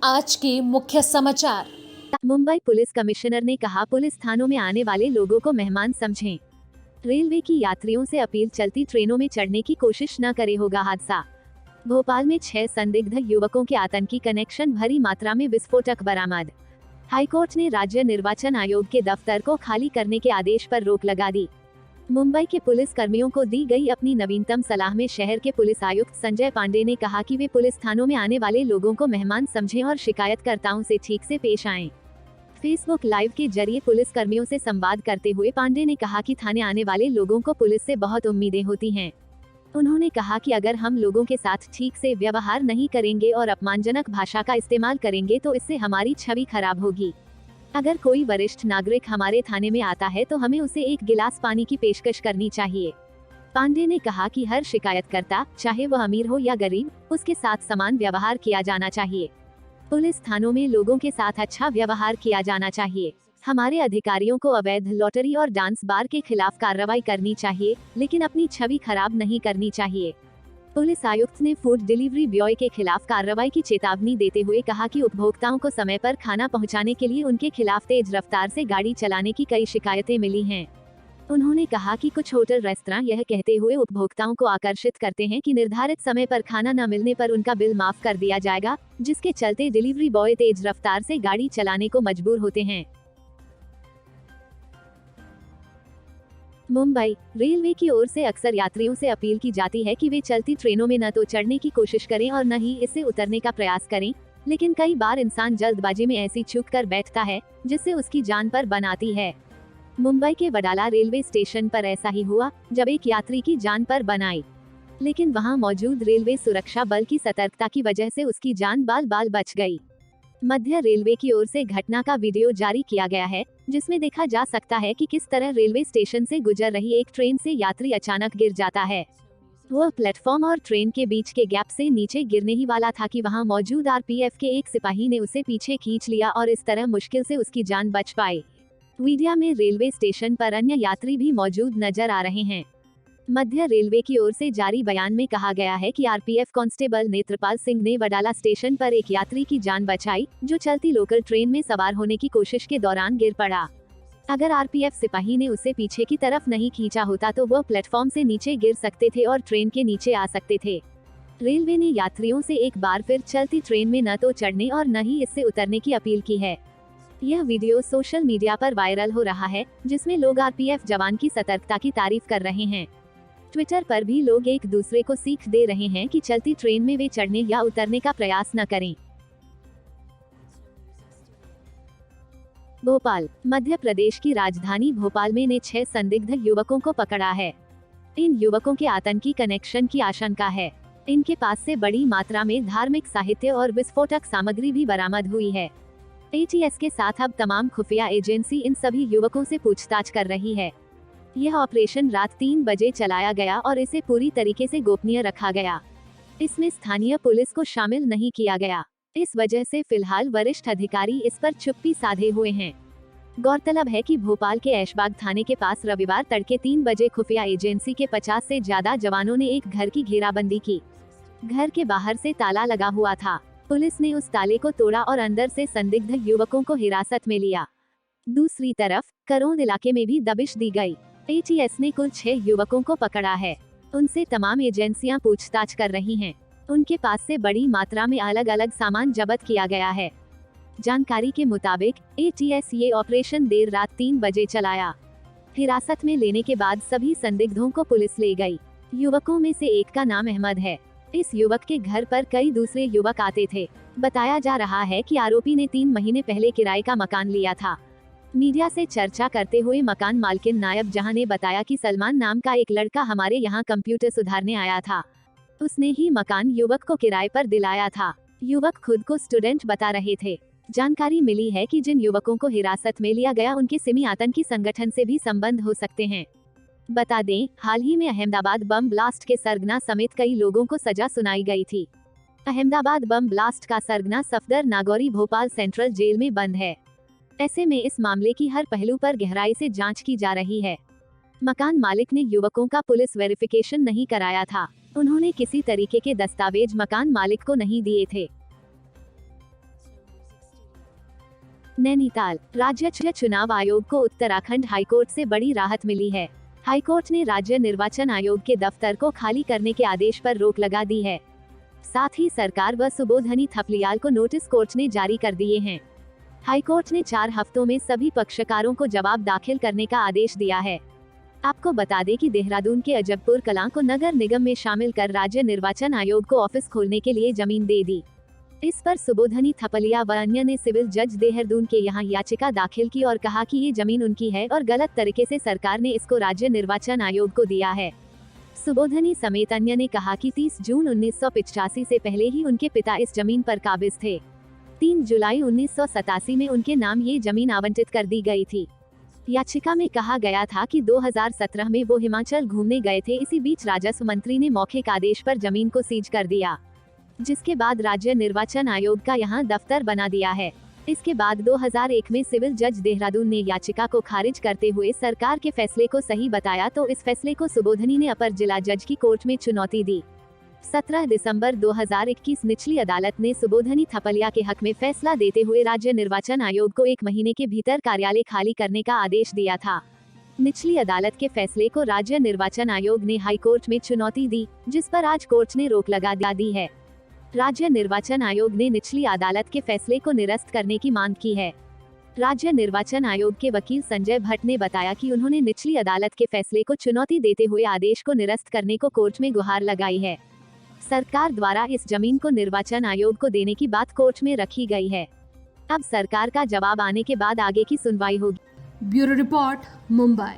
आज के मुख्य समाचार। मुंबई पुलिस कमिश्नर ने कहा, पुलिस थानों में आने वाले लोगों को मेहमान समझें। रेलवे की यात्रियों से अपील, चलती ट्रेनों में चढ़ने की कोशिश न करे, होगा हादसा। भोपाल में 6 संदिग्ध युवकों के आतंकी कनेक्शन, भरी मात्रा में विस्फोटक बरामद। हाईकोर्ट ने राज्य निर्वाचन आयोग के दफ्तर को खाली करने के आदेश पर रोक लगा दी। मुंबई के पुलिस कर्मियों को दी गई अपनी नवीनतम सलाह में शहर के पुलिस आयुक्त संजय पांडे ने कहा कि वे पुलिस थानों में आने वाले लोगों को मेहमान समझें और शिकायतकर्ताओं से ठीक से पेश आएं। फेसबुक लाइव के जरिए पुलिस कर्मियों से संवाद करते हुए पांडे ने कहा कि थाने आने वाले लोगों को पुलिस से बहुत उम्मीदें होती हैं। उन्होंने कहा कि अगर हम लोगों के साथ ठीक से व्यवहार नहीं करेंगे और अपमानजनक भाषा का इस्तेमाल करेंगे तो इससे हमारी छवि खराब होगी। अगर कोई वरिष्ठ नागरिक हमारे थाने में आता है तो हमें उसे एक गिलास पानी की पेशकश करनी चाहिए। पांडे ने कहा कि हर शिकायतकर्ता, चाहे वह अमीर हो या गरीब, उसके साथ समान व्यवहार किया जाना चाहिए। पुलिस थानों में लोगों के साथ अच्छा व्यवहार किया जाना चाहिए। हमारे अधिकारियों को अवैध लॉटरी और डांस बार के खिलाफ कार्रवाई करनी चाहिए, लेकिन अपनी छवि खराब नहीं करनी चाहिए। पुलिस आयुक्त ने फूड डिलीवरी बॉय के खिलाफ कार्रवाई की चेतावनी देते हुए कहा कि उपभोक्ताओं को समय पर खाना पहुंचाने के लिए उनके खिलाफ तेज रफ्तार से गाड़ी चलाने की कई शिकायतें मिली हैं। उन्होंने कहा कि कुछ होटल रेस्तरां यह कहते हुए उपभोक्ताओं को आकर्षित करते हैं कि निर्धारित समय पर खाना न मिलने पर उनका बिल माफ कर दिया जाएगा, जिसके चलते डिलीवरी बॉय तेज रफ्तार से गाड़ी चलाने को मजबूर होते हैं। मुंबई रेलवे की ओर से अक्सर यात्रियों से अपील की जाती है कि वे चलती ट्रेनों में न तो चढ़ने की कोशिश करें और न ही इससे उतरने का प्रयास करें, लेकिन कई बार इंसान जल्दबाजी में ऐसी चूक कर बैठता है जिससे उसकी जान पर बन आती है। मुंबई के वडाला रेलवे स्टेशन पर ऐसा ही हुआ, जब एक यात्री की जान पर बन आई, लेकिन वहां मौजूद रेलवे सुरक्षा बल की सतर्कता की वजह से उसकी जान बाल बाल बच गई। मध्य रेलवे की ओर से घटना का वीडियो जारी किया गया है, जिसमें देखा जा सकता है कि किस तरह रेलवे स्टेशन से गुजर रही एक ट्रेन से यात्री अचानक गिर जाता है। वह प्लेटफॉर्म और ट्रेन के बीच के गैप से नीचे गिरने ही वाला था कि वहां मौजूद आरपीएफ के एक सिपाही ने उसे पीछे खींच लिया और इस तरह मुश्किल से उसकी जान बच पाई। वीडियो में रेलवे स्टेशन पर अन्य यात्री भी मौजूद नजर आ रहे हैं। मध्य रेलवे की ओर से जारी बयान में कहा गया है कि आरपीएफ कांस्टेबल नेत्रपाल सिंह ने वडाला स्टेशन पर एक यात्री की जान बचाई, जो चलती लोकल ट्रेन में सवार होने की कोशिश के दौरान गिर पड़ा। अगर आरपीएफ सिपाही ने उसे पीछे की तरफ नहीं खींचा होता तो वह प्लेटफॉर्म से नीचे गिर सकते थे और ट्रेन के नीचे आ सकते थे। रेलवे ने यात्रियों से एक बार फिर चलती ट्रेन में न तो चढ़ने और न ही इससे उतरने की अपील की है। यह वीडियो सोशल मीडिया पर वायरल हो रहा है, जिसमें लोग आरपीएफ जवान की सतर्कता की तारीफ कर रहे हैं। ट्विटर पर भी लोग एक दूसरे को सीख दे रहे हैं कि चलती ट्रेन में वे चढ़ने या उतरने का प्रयास न करें। भोपाल मध्य प्रदेश की राजधानी भोपाल में ने 6 संदिग्ध युवकों को पकड़ा है। इन युवकों के आतंकी कनेक्शन की आशंका है। इनके पास से बड़ी मात्रा में धार्मिक साहित्य और विस्फोटक सामग्री भी बरामद हुई है। एटीएस के साथ अब तमाम खुफिया एजेंसी इन सभी युवकों से पूछताछ कर रही है। यह ऑपरेशन रात 3 बजे चलाया गया और इसे पूरी तरीके से गोपनीय रखा गया। इसमें स्थानीय पुलिस को शामिल नहीं किया गया। इस वजह से फिलहाल वरिष्ठ अधिकारी इस पर चुप्पी साधे हुए हैं। गौरतलब है कि भोपाल के ऐशबाग थाने के पास रविवार तड़के 3 बजे खुफिया एजेंसी के 50 से ज्यादा जवानों ने एक घर की घेराबंदी की। घर के बाहर से ताला लगा हुआ था। पुलिस ने उस ताले को तोड़ा और अंदर से संदिग्ध युवकों को हिरासत में लिया। दूसरी तरफ करोंद इलाके में भी दबिश दी गई। एटीएस ने कुल 6 युवकों को पकड़ा है। उनसे तमाम एजेंसियां पूछताछ कर रही हैं। उनके पास से बड़ी मात्रा में अलग अलग सामान जब्त किया गया है। जानकारी के मुताबिक एटीएस ये ऑपरेशन देर रात 3 बजे चलाया। हिरासत में लेने के बाद सभी संदिग्धों को पुलिस ले गई। युवकों में से एक का नाम अहमद है। इस युवक के घर पर कई दूसरे युवक आते थे। बताया जा रहा है कि आरोपी ने 3 महीने पहले किराए का मकान लिया था। मीडिया से चर्चा करते हुए मकान मालकिन नायब जहां ने बताया कि सलमान नाम का एक लड़का हमारे यहाँ कंप्यूटर सुधारने आया था। उसने ही मकान युवक को किराए पर दिलाया था। युवक खुद को स्टूडेंट बता रहे थे। जानकारी मिली है कि जिन युवकों को हिरासत में लिया गया उनके सिमी आतंकी संगठन से भी संबंध हो सकते हैं। बता दें, हाल ही में अहमदाबाद बम ब्लास्ट के सरगना समेत कई लोगों को सजा सुनाई गई थी। अहमदाबाद बम ब्लास्ट का सरगना सफदर नागौरी भोपाल सेंट्रल जेल में बंद है। ऐसे में इस मामले की हर पहलू पर गहराई से जांच की जा रही है। मकान मालिक ने युवकों का पुलिस वेरिफिकेशन नहीं कराया था। उन्होंने किसी तरीके के दस्तावेज मकान मालिक को नहीं दिए थे। नैनीताल, राज्य चुनाव आयोग को उत्तराखंड हाईकोर्ट से बड़ी राहत मिली है। हाईकोर्ट ने राज्य निर्वाचन आयोग के दफ्तर को खाली करने के आदेश पर रोक लगा दी है। साथ ही सरकार व सुबोधनी थपलियाल को नोटिस कोर्ट ने जारी कर दिए हैं। हाईकोर्ट ने 4 हफ्तों में सभी पक्षकारों को जवाब दाखिल करने का आदेश दिया है। आपको बता दें कि देहरादून के अजबपुर कलां को नगर निगम में शामिल कर राज्य निर्वाचन आयोग को ऑफिस खोलने के लिए जमीन दे दी। इस पर सुबोधनी थपलिया व अन्य ने सिविल जज देहरादून के यहाँ याचिका दाखिल की और कहा कि ये जमीन उनकी है और गलत तरीके से सरकार ने इसको राज्य निर्वाचन आयोग को दिया है। सुबोधनी समेत अन्य ने कहा कि 30 जून 1985 से पहले ही उनके पिता इस जमीन पर काबिज थे। 3 जुलाई 1987 में उनके नाम ये जमीन आवंटित कर दी गई थी। याचिका में कहा गया था कि 2017 में वो हिमाचल घूमने गए थे। इसी बीच राजस्व मंत्री ने मौखिक आदेश पर जमीन को सीज कर दिया, जिसके बाद राज्य निर्वाचन आयोग का यहां दफ्तर बना दिया है। इसके बाद 2001 में सिविल जज देहरादून ने याचिका को खारिज करते हुए सरकार के फैसले को सही बताया, तो इस फैसले को सुबोधनी ने अपर जिला जज की कोर्ट में चुनौती दी। 17 दिसंबर 2021 निचली अदालत ने सुबोधनी थपलिया के हक में फैसला देते हुए राज्य निर्वाचन आयोग को 1 महीने के भीतर कार्यालय खाली करने का आदेश दिया था। निचली अदालत के फैसले को राज्य निर्वाचन आयोग ने हाई कोर्ट में चुनौती दी, जिस पर आज कोर्ट ने रोक लगा दी है। राज्य निर्वाचन आयोग ने निचली अदालत के फैसले को निरस्त करने की मांग की है। राज्य निर्वाचन आयोग के वकील संजय भट्ट ने बताया कि उन्होंने निचली अदालत के फैसले को चुनौती देते हुए आदेश को निरस्त करने को कोर्ट में गुहार लगाई है। सरकार द्वारा इस जमीन को निर्वाचन आयोग को देने की बात कोर्ट में रखी गई है। अब सरकार का जवाब आने के बाद आगे की सुनवाई होगी। Bureau report, Mumbai.